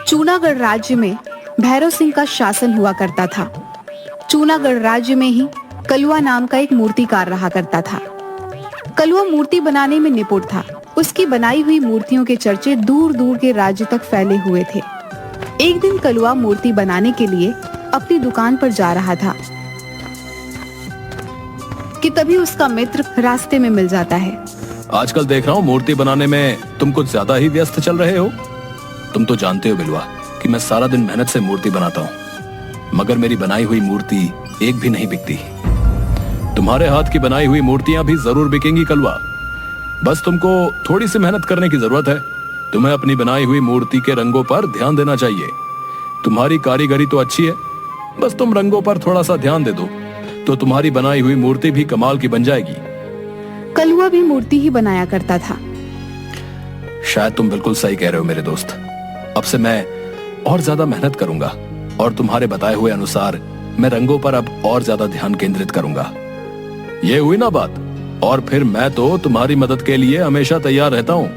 चूनागढ़ राज्य में भैरव सिंह का शासन हुआ करता था। चूनागढ़ राज्य में ही कलुआ नाम का एक मूर्तिकार रहा करता था। कलुआ मूर्ति बनाने में निपुण था। उसकी बनाई हुई मूर्तियों के चर्चे दूर दूर के राज्य तक फैले हुए थे। एक दिन कलुआ मूर्ति बनाने के लिए अपनी दुकान पर जा रहा था कि तभी उसका मित्र रास्ते में मिल जाता है। आजकल देख रहा हूँ मूर्ति बनाने में तुम कुछ ज्यादा ही व्यस्त चल रहे हो। तुम तो जानते हो बिलवा कि मैं सारा दिन मेहनत से मूर्ति बनाता हूँ, मगर मेरी बनाई हुई मूर्ति एक भी नहीं बिकती। तुम्हारे हाथ की बनाई हुई मूर्तियां भी जरूर बिकेंगी कलुआ। बस तुमको थोड़ी सी मेहनत करने की जरूरत है। तुम्हें अपनी बनाई हुई मूर्ति के रंगों पर ध्यान देना चाहिए। तुम्हारी कारीगरी तो अच्छी है, बस तुम रंगों पर थोड़ा सा ध्यान दे दो तो तुम्हारी बनाई हुई मूर्ति भी कमाल की बन जाएगी। कलुआ भी मूर्ति ही बनाया करता था। शायद तुम बिल्कुल सही कह रहे हो मेरे दोस्त। अब से मैं और ज्यादा मेहनत करूंगा और तुम्हारे बताए हुए अनुसार मैं रंगों पर अब और ज्यादा ध्यान केंद्रित करूंगा। ये हुई ना बात? और फिर मैं तो तुम्हारी मदद के लिए हमेशा तैयार रहता हूँ।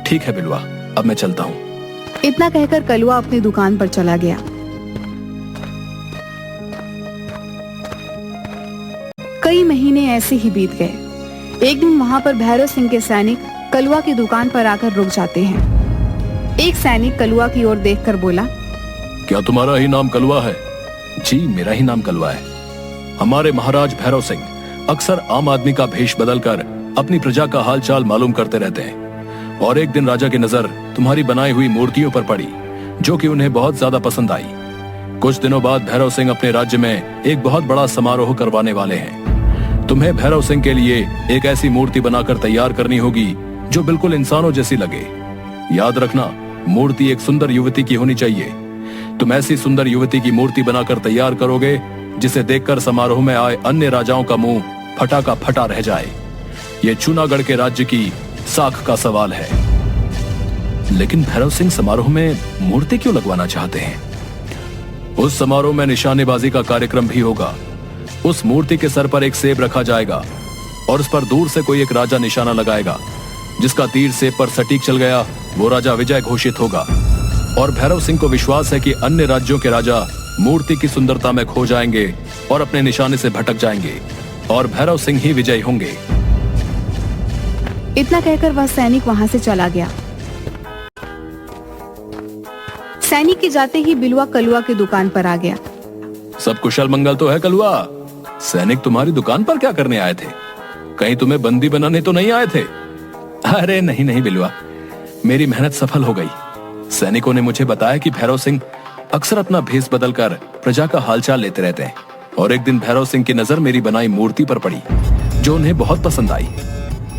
ठीक है बिलवा, अब मैं चलता हूँ। इतना कहकर कलुआ अपनी दुकान पर चला गया। कई महीने ऐसे ही बीत गए। एक दिन वहां पर भैरव सिंह के सैनिक कलुआ की दुकान पर आकर रुक जाते हैं। एक सैनिक कलुआ की ओर देखकर बोला, क्या तुम्हारा ही नाम कलुआ है? जी मेरा ही नाम कलुआ है। हमारे महाराज भैरव सिंह अक्सर आम आदमी का भेष बदलकर अपनी प्रजा का हालचाल मालूम करते रहते हैं, और एक दिन राजा की नजर तुम्हारी बनाई हुई मूर्तियों पर पड़ी जो कि उन्हें बहुत ज्यादा पसंद आई। कुछ दिनों बाद भैरव सिंह अपने राज्य में एक बहुत बड़ा समारोह करवाने वाले हैं। तुम्हें भैरव सिंह के लिए एक ऐसी मूर्ति बनाकर तैयार करनी होगी जो बिल्कुल इंसानों जैसी लगे। याद रखना, मूर्ति एक सुंदर युवती की होनी चाहिए। तुम ऐसी सुंदर युवती की मूर्ति बनाकर तैयार करोगे जिसे देखकर समारोह में आए अन्य राजाओं का मुंह फटा का फटा रह जाए। ये चूनागढ़ के राज्य की साख का सवाल है। लेकिन भैरव सिंह समारोह में मूर्ति क्यों लगवाना चाहते हैं? उस समारोह में निशानेबाजी का कार्यक्रम भी होगा। उस मूर्ति के सर पर एक सेब रखा जाएगा और उस पर दूर से कोई एक राजा निशाना लगाएगा। जिसका तीर सेब पर सटीक चल गया वो राजा विजय घोषित होगा। और भैरव सिंह को विश्वास है कि अन्य राज्यों के राजा मूर्ति की सुंदरता में खो जाएंगे और अपने निशाने से भटक जाएंगे और भैरव सिंह ही विजयी होंगे। इतना कहकर वह सैनिक वहां से चला गया। सैनिक के जाते ही बिलवा कलुआ की दुकान पर आ गया। सब कुशल मंगल तो है कलुआ? सैनिक तुम्हारी दुकान पर क्या करने आए थे? कहीं तुम्हें बंदी बनाने तो नहीं आए थे? अरे नहीं नहीं बिलवा, मेरी मेहनत सफल हो गई। सैनिकों ने मुझे बताया कि भैरव सिंह अक्सर अपना भेष बदलकर प्रजा का हालचाल लेते रहते हैं, और एक दिन भैरव सिंह की नजर मेरी बनाई मूर्ति पर पड़ी जो उन्हें बहुत पसंद आई।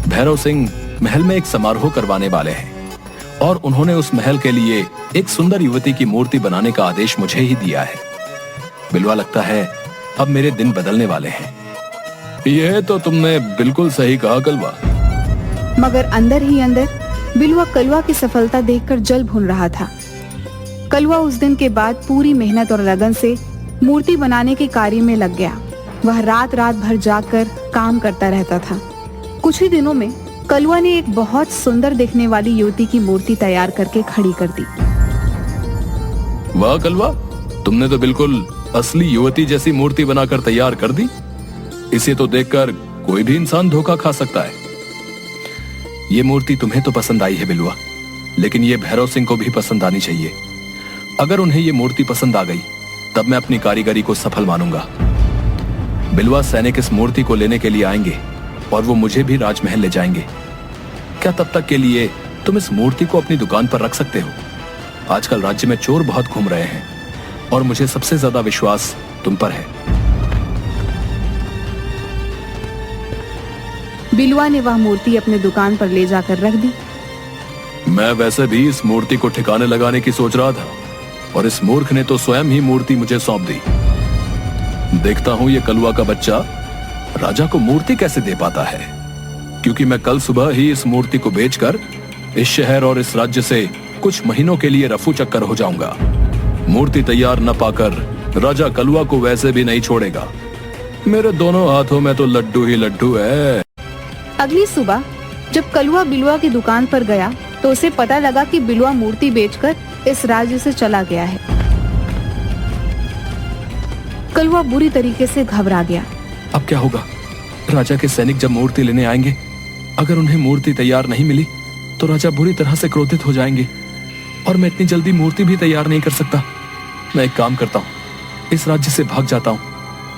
भैरव सिंह महल में एक समारोह करवाने वाले हैं और उन्होंने उस महल के लिए एक सुंदर युवती की मूर्ति बनाने का आदेश मुझे ही दिया है। बिलवा, लगता है अब मेरे दिन बदलने वाले हैं। यह तो तुमने बिल्कुल सही कहा कलुआ। मगर अंदर ही अंदर बिलवा कलुआ की सफलता देखकर जल भून रहा था। कलुआ उस दिन के बाद पूरी मेहनत और लगन से मूर्ति बनाने के कार्य में लग गया। वह रात रात भर जागकर काम करता रहता था। कुछ ही दिनों में कलुआ ने एक बहुत सुंदर दिखने वाली युवती की मूर्ति तैयार करके खड़ी कर दी। वाह कलुआ, तुमने तो बिल्कुल असली युवती जैसी मूर्ति बनाकर तैयार कर दी। इसे तो देखकर कोई भी इंसान धोखा खा सकता है। ये मूर्ति तुम्हें तो पसंद आई है बिलवा, लेकिन ये भैरव सिंह को भी पसंद आनी चाहिए। अगर उन्हें ये मूर्ति पसंद आ गई तब मैं अपनी कारीगरी को सफल मानूंगा। बिलवा, सैनिक इस मूर्ति को लेने के लिए आएंगे और वो मुझे भी राजमहल ले जाएंगे। क्या तब तक के लिए तुम इस मूर्ति को अपनी दुकान पर रख सकते हो? आजकल राज्य में चोर बहुत घूम रहे हैं और मुझे सबसे ज्यादा विश्वास तुम पर है। बिलवा ने वह मूर्ति अपने दुकान पर ले जाकर रख दी। मैं वैसे भी इस मूर्ति को ठिकाने लगाने की सोच रहा था और इस मूर्ख ने तो स्वयं ही मूर्ति मुझे सौंप दी। देखता हूँ ये कलुआ का बच्चा राजा को मूर्ति कैसे दे पाता है, क्योंकि मैं कल सुबह ही इस मूर्ति को बेचकर इस शहर और इस राज्य से कुछ महीनों के लिए रफू चक्कर हो जाऊंगा। मूर्ति तैयार न पाकर राजा कलुआ को वैसे भी नहीं छोड़ेगा। मेरे दोनों हाथों में तो लड्डू ही लड्डू है। अगली सुबह जब कलुआ बिलवा की दुकान पर गया तो उसे पता लगा कि बिलवा मूर्ति बेचकर इस राज्य से चला गया है। कलवा बुरी तरीके से घबरा गया। अब क्या होगा? राजा के सैनिक जब मूर्ति लेने आएंगे, अगर उन्हें मूर्ति तैयार नहीं मिली तो राजा बुरी तरह से क्रोधित हो जाएंगे और मैं इतनी जल्दी मूर्ति भी तैयार नहीं कर सकता। मैं एक काम करता हूँ, इस राज्य से भाग जाता हूँ,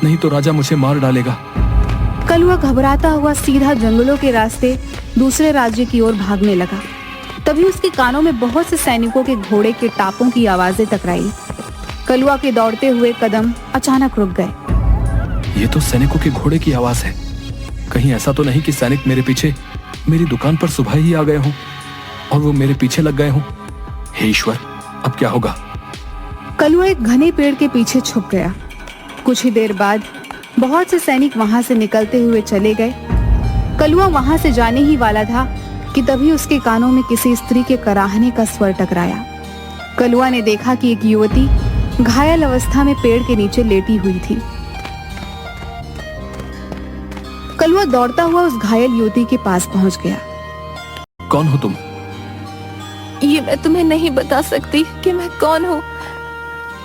नहीं तो राजा मुझे मार डालेगा। कलवा घबराता हुआ सीधा जंगलों के रास्ते दूसरे राज्य की ओर भागने लगा। तभी उसके कानों में बहुत से सैनिकों के घोड़े के टापों की आवाजें टकराई। कलवा के दौड़ते हुए कदम अचानक रुक गए। ये तो सैनिकों के घोड़े की आवाज है। कहीं ऐसा तो नहीं कि सैनिक मेरे पीछे मेरी दुकान पर सुबह ही आ गए हों और वो मेरे पीछे लग गए हों। हे ईश्वर, अब क्या होगा? कलवा एक घने पेड़ के पीछे छुप गया। कुछ ही देर बाद बहुत से सैनिक वहां से निकलते हुए चले गए। कलवा वहां से जाने ही वाला था कि तभी उसके कानों में किसी स्त्री के कराहने का स्वर टकराया। कलवा ने देखा कि एक युवती घायल अवस्था में पेड़ के नीचे लेटी हुई थी। कलवा दौड़ता हुआ उस घायल युवती के पास पहुंच गया। कौन हो तुम? ये मैं तुम्हें नहीं बता सकती कि मैं कौन हूँ।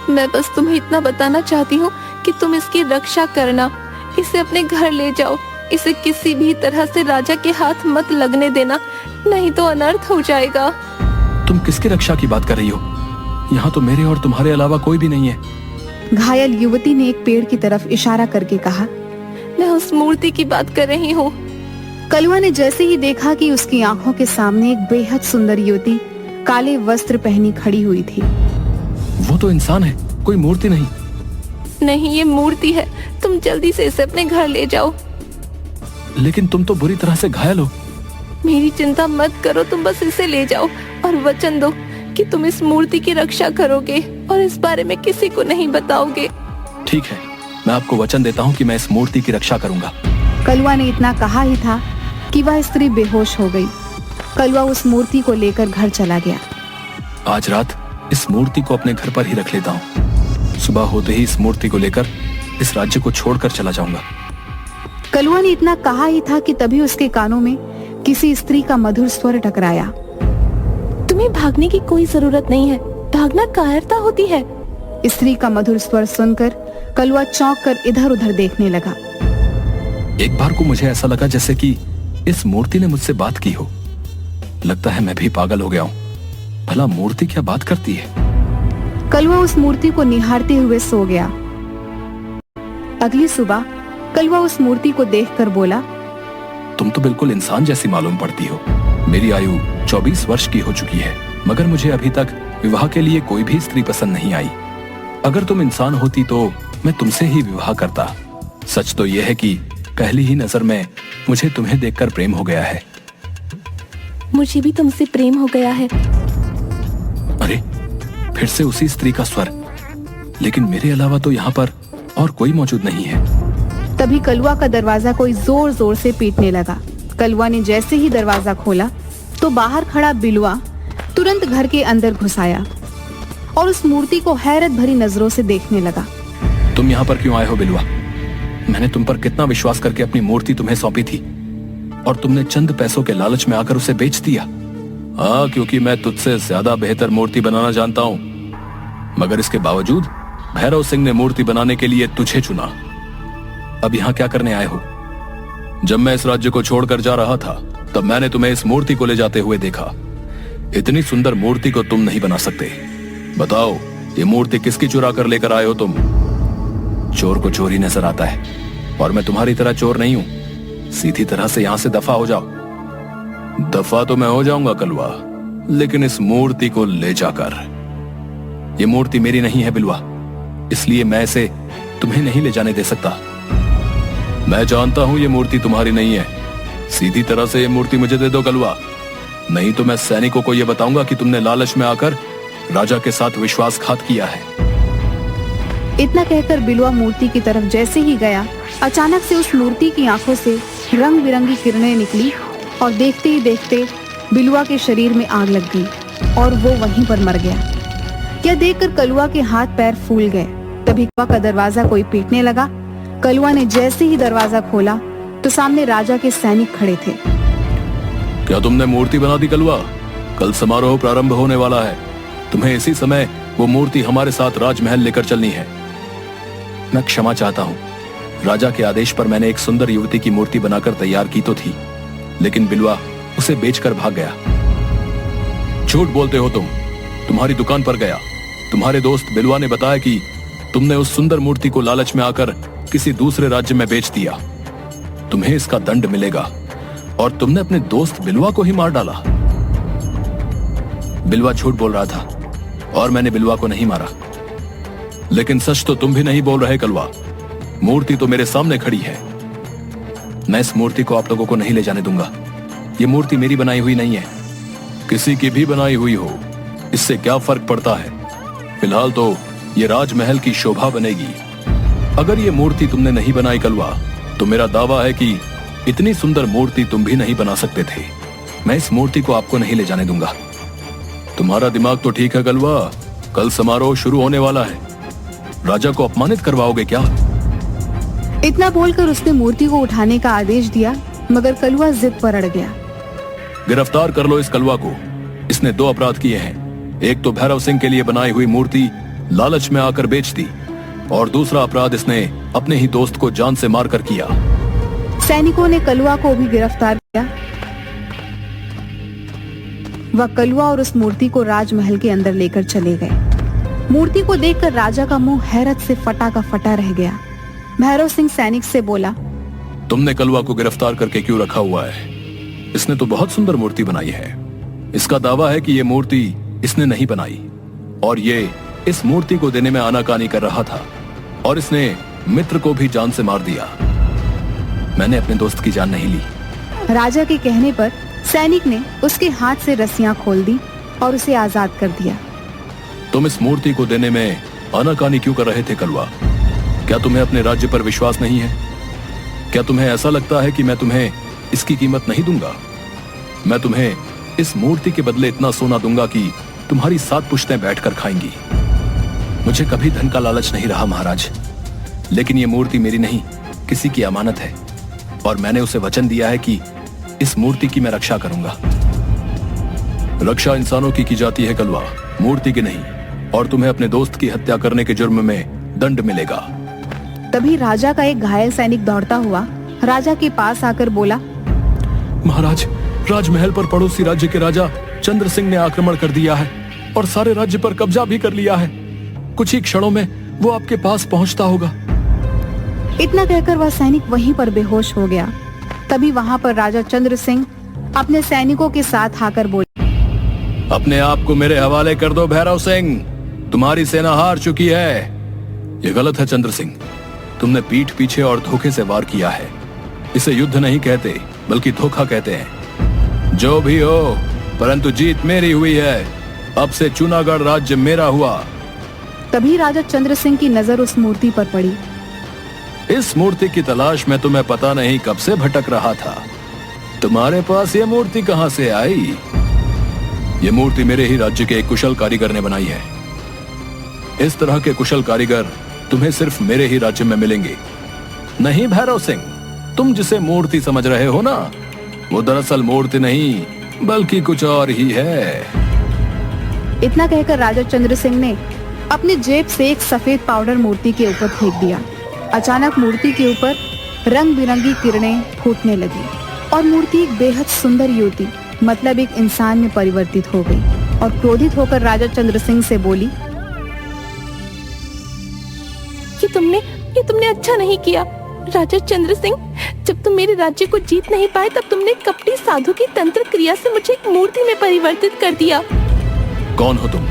मैं बस तुम्हें इतना बताना चाहती हूँ कि तुम इसकी रक्षा करना, इसे अपने घर ले जाओ, इसे किसी भी तरह से राजा के हाथ मत लगने देना, नहीं तो अनर्थ हो जाएगा। तुम किसकी रक्षा की बात कर रही हो? यहाँ तो मेरे और तुम्हारे अलावा कोई भी नहीं है। घायल युवती ने एक पेड़ की तरफ इशारा करके कहा, मैं उस मूर्ति की बात कर रही हूँ। कलवा ने जैसे ही देखा कि उसकी आंखों के सामने एक बेहद सुंदर युवती काले वस्त्र पहनी खड़ी हुई थी। वो तो इंसान है, कोई मूर्ति नहीं। नहीं, ये मूर्ति है। तुम जल्दी से इसे अपने घर ले जाओ। लेकिन तुम तो बुरी तरह से घायल हो। मेरी चिंता मत करो, तुम बस इसे ले जाओ और वचन दो कि तुम इस मूर्ति की रक्षा करोगे और इस बारे में किसी को नहीं बताओगे। ठीक है, मैं आपको वचन देता हूँ कि मैं इस मूर्ति की रक्षा करूंगा। कलवा ने इतना कहा ही था कि वह स्त्री बेहोश हो गई। कलवा उस मूर्ति को लेकर घर चला गया। आज रात इस मूर्ति को अपने घर पर ही रख लेता हूँ। सुबह होते ही इस मूर्ति को लेकर इस राज्य को छोड़कर चला जाऊंगा। कलवा ने इतना कहा ही था कि तभी उसके कानों में किसी स्त्री का मधुर स्वर टकराया। तुम्हें भागने की कोई जरूरत नहीं है, भागना कायरता होती है। स्त्री का मधुर स्वर सुनकर कलवा चौंक कर इधर उधर देखने लगा। एक बार को मुझे ऐसा लगा जैसे कि इस मूर्ति ने मुझसे बात की हो। लगता है मैं भी पागल हो गया हूँ। भला मूर्ति क्या बात करती है? कलवा उस मूर्ति को निहारते हुए सो गया। अगली सुबह कलवा उस मूर्ति को देखकर बोला, तुम तो बिल्कुल इंसान जैसी मालूम पड़ती हो। मेरी आयु 24 वर्ष की हो चुकी है, मगर मुझे अभी तक विवाह के लिए कोई भी स्त्री पसंद नहीं आई। अगर तुम इंसान होती तो मैं तुमसे ही विवाह करता। सच तो यह है कि पहली ही नजर में मुझे तुम्हें देखकर प्रेम हो गया है। मुझे भी तुमसे प्रेम हो गया है। अरे, फिर से उसी स्त्री का स्वर। लेकिन मेरे अलावा तो यहाँ पर और कोई मौजूद नहीं है। तभी कलवा का दरवाजा कोई जोर जोर से पीटने लगा। कलवा ने जैसे ही दरवाजा खोला तो बाहर खड़ा बिलवा तुरंत घर के अंदर घुस आया और उस मूर्ति को हैरत भरी नजरों से देखने लगा। तुम यहाँ पर क्यों आए हो बिलवा? मैंने तुम पर कितना विश्वास करके अपनी मूर्ति तुम्हें सौंपी थी और तुमने चंद पैसों के लालच में आकर उसे बेच दिया। हाँ, क्योंकि मैं तुझसे ज्यादा बेहतर मूर्ति बनाना जानता हूँ। मगर इसके बावजूद भैरव सिंह ने मूर्ति बनाने के लिए तुझे चुना। अब यहाँ क्या करने आए हो? जब मैं इस राज्य को छोड़कर जा रहा था तब मैंने तुम्हें इस मूर्ति को ले जाते हुए देखा। इतनी सुंदर मूर्ति को तुम नहीं बना सकते। बताओ, ये मूर्ति किसकी चुरा कर लेकर आए हो तुम? चोर को चोरी नजर आता है और मैं तुम्हारी तरह चोर नहीं हूं। सीधी तरह से यहां से दफा हो जाओ। दफा तो मैं हो जाऊंगा कलवा, लेकिन इस मूर्ति को ले जाकर। ये मूर्ति मेरी नहीं है बिलवा, इसलिए मैं इसे तुम्हें नहीं ले जाने दे सकता। मैं जानता हूं ये मूर्ति तुम्हारी नहीं है। सीधी तरह से ये मूर्ति मुझे दे दो कलवा, नहीं तो मैं सैनिकों को यह बताऊंगा कि तुमने लालच में आकर राजा के साथ विश्वासघात किया है। इतना कहकर बिलवा मूर्ति की तरफ जैसे ही गया, अचानक से उस मूर्ति की आंखों से रंग बिरंगी किरणें निकली और देखते ही देखते बिलवा के शरीर में आग लग गई और वो वहीं पर मर गया। यह देखकर कलवा के हाथ पैर फूल गए। तभी कलवा का दरवाजा कोई पीटने लगा। कलवा ने जैसे ही दरवाजा खोला तो सामने राजा के सैनिक खड़े थे। क्या तुमने मूर्ति बना दी कलवा? कल समारोह प्रारंभ होने वाला है। तुम्हें इसी समय वो मूर्ति हमारे साथ राजमहल लेकर चलनी है। मैं क्षमा चाहता हूँ। राजा के आदेश पर मैंने एक सुंदर युवती की मूर्ति बनाकर तैयार की तो थी, लेकिन बिलवा उसे बेचकर भाग गया। झूठ बोलते हो तुम। तुम्हारी दुकान पर गया। तुम्हारे दोस्त बिलवा ने बताया कि तुमने उस सुंदर मूर्ति को लालच में आकर किसी दूसरे राज्य में बेच दिया। तुम्हें इसका दंड मिलेगा। और तुमने अपने दोस्त बिलवा को ही मार डाला। बिलवा झूठ बोल रहा था और मैंने बिलवा को नहीं मारा। लेकिन सच तो तुम भी नहीं बोल रहे कलवा। मूर्ति तो मेरे सामने खड़ी है। मैं इस मूर्ति को आप लोगों को नहीं ले जाने दूंगा। ये मूर्ति मेरी बनाई हुई नहीं है, किसी की भी बनाई हुई हो, इससे क्या फर्क पड़ता है। फिलहाल तो ये राजमहल की शोभा बनेगी। अगर ये मूर्ति तुमने नहीं बनाई कलवा, तो मेरा दावा है कि इतनी सुंदर मूर्ति तुम भी नहीं बना सकते थे। मैं इस मूर्ति को आपको नहीं ले जाने दूंगा। तुम्हारा दिमाग तो ठीक है कलवा। कल समारोह शुरू होने वाला है। राजा को अपमानित करवाओगे क्या? इतना बोलकर उसने मूर्ति को उठाने का आदेश दिया, मगर कलवा जिद पर अड़ गया। गिरफ्तार कर लो इस कलवा को। इसने 2 अपराध किए हैं। एक तो भैरव सिंह के लिए बनाई हुई मूर्ति लालच में आकर बेच दी, और दूसरा अपराध इसने अपने ही दोस्त को जान से मारकर किया। सैनिकों ने कलवा को भी गिरफ्तार किया। वह कलवा और उस मूर्ति को राजमहल के अंदर लेकर चले गए। मूर्ति को देखकर राजा का मुंह हैरत से फटा का फटा रह गया। भैरव सिंह सैनिक से बोला, तुमने कलवा को गिरफ्तार करके क्यों रखा हुआ है? इसने तो बहुत सुंदर मूर्ति बनाई है। इसका दावा है कि ये मूर्ति इसने नहीं बनाई, और ये इस मूर्ति को देने में आनाकानी कर रहा था, और इसने मित्र को भी जान से मार दिया। मैंने अपने दोस्त की जान नहीं ली। राजा के कहने पर सैनिक ने उसके हाथ से रस्सियां खोल दी और उसे आजाद कर दिया। तुम इस मूर्ति को देने में आनाकानी क्यों कर रहे थे कलवा? क्या तुम्हें अपने राज्य पर विश्वास नहीं है? क्या तुम्हें ऐसा लगता है कि मैं तुम्हें इसकी कीमत नहीं दूंगा? मैं तुम्हें इस मूर्ति के बदले इतना सोना दूंगा कि तुम्हारी 7 पुश्तें बैठकर खाएंगी। मुझे कभी धन का लालच नहीं रहा महाराज, लेकिन ये मूर्ति मेरी नहीं, किसी की अमानत है, और मैंने उसे वचन दिया है कि इस मूर्ति की मैं रक्षा करूंगा। रक्षा इंसानों की जाती है कलवा, मूर्ति की नहीं, और तुम्हें अपने दोस्त की हत्या करने के जुर्म में दंड मिलेगा। तभी राजा का एक घायल सैनिक दौड़ता हुआ राजा के पास आकर बोला, महाराज, राजमहल पर पड़ोसी राज्य के राजा चंद्र सिंह ने आक्रमण कर दिया है और सारे राज्य पर कब्जा भी कर लिया है। कुछ ही क्षणों में वो आपके पास पहुंचता होगा। इतना कहकर वह सैनिक वहीं पर बेहोश हो गया। तभी वहां पर राजा चंद्र सिंह अपने सैनिकों के साथ आकर बोले, अपने आप को मेरे हवाले कर दो भैरव सिंह, तुम्हारी सेना हार चुकी है। ये गलत है चंद्र सिंह, तुमने पीठ पीछे और धोखे से वार किया है। इसे युद्ध नहीं कहते, बल्कि धोखा कहते हैं। जो भी हो, परंतु जीत मेरी हुई है। अब से चूनागढ़ राज्य मेरा हुआ। तभी राजा चंद्र सिंह की नजर उस मूर्ति पर पड़ी। इस मूर्ति की तलाश में तुम्हें पता नहीं कब से भटक रहा था। तुम्हारे पास ये मूर्ति कहां से आई? ये मूर्ति मेरे ही राज्य के एक कुशल कारीगर ने बनाई है। इस तरह के कुशल कारीगर तुम्हें सिर्फ मेरे ही राज्य में मिलेंगे। नहीं भैरव सिंह, तुम जिसे मूर्ति समझ रहे हो ना, वो दरअसल मूर्ति नहीं, बल्कि कुछ और ही है। इतना कहकर राजा चंद्र सिंह ने अपनी जेब से एक सफेद पाउडर मूर्ति के ऊपर फेंक दिया। अचानक मूर्ति के ऊपर रंग बिरंगी किरणें फूटने लगी और मूर्ति एक बेहद सुंदर युवती, मतलब एक इंसान में परिवर्तित हो गई, और क्रोधित होकर राजा चंद्र सिंह से बोली, ये तुमने अच्छा नहीं किया राजा चंद्र सिंह। जब तुम मेरे राज्य को जीत नहीं पाए, तब तुमने कपटी साधु की तंत्र क्रिया से मुझे एक मूर्ति में परिवर्तित कर दिया। कौन हो तुम?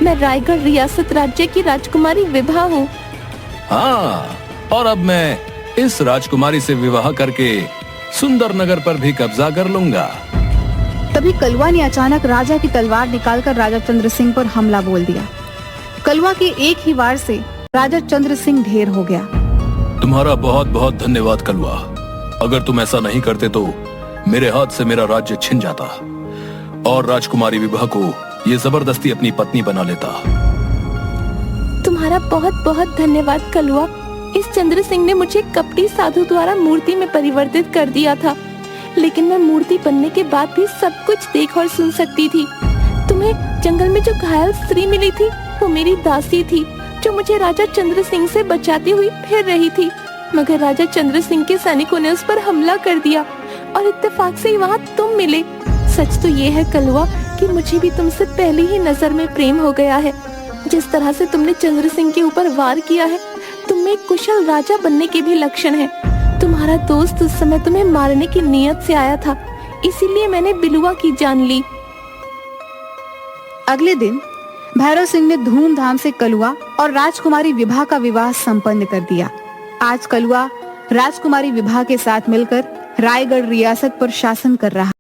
मैं रायगढ़ रियासत राज्य की राजकुमारी विभा हूँ। हाँ, और अब मैं इस राजकुमारी से विवाह करके सुंदर नगर पर भी कब्जा कर लूंगा। तभी कलवा ने अचानक राजा की तलवार निकालकर राजा चंद्र सिंह पर हमला बोल दिया। कलवा के एक ही वार से राजा चंद्र सिंह ढेर हो गया। तुम्हारा बहुत बहुत धन्यवाद कलवा। अगर तुम ऐसा नहीं करते तो मेरे हाथ से मेरा राज्य छिन जाता और राजकुमारी विभा को ये जबरदस्ती अपनी पत्नी बना लेता। तुम्हारा बहुत बहुत धन्यवाद कलवा। इस चंद्र सिंह ने मुझे कपटी साधु द्वारा मूर्ति में परिवर्तित कर दिया था। लेकिन मैं मूर्ति बनने के बाद भी सब कुछ देख और सुन सकती थी। तुम्हें जंगल में जो घायल स्त्री मिली थी वो मेरी दासी थी, जो मुझे राजा चंद्र सिंह से बचाती हुई फिर रही थी। मगर राजा चंद्र सिंह के सैनिकों ने उस पर हमला कर दिया और इत्तेफाक से ही वहाँ तुम मिले। सच तो ये है कलवा कि मुझे भी तुमसे पहली ही नजर में प्रेम हो गया है। जिस तरह से तुमने चंद्र सिंह के ऊपर वार किया है, तुम में एक कुशल राजा बनने के भी लक्षण है। तुम्हारा दोस्त उस समय तुम्हें मारने की नीयत से आया था, इसीलिए मैंने बिलुआ की जान ली। अगले दिन भैरव सिंह ने धूमधाम से कलुआ और राजकुमारी विभा का विवाह संपन्न कर दिया। आज कलुआ राजकुमारी विभा के साथ मिलकर रायगढ़ रियासत पर शासन कर रहा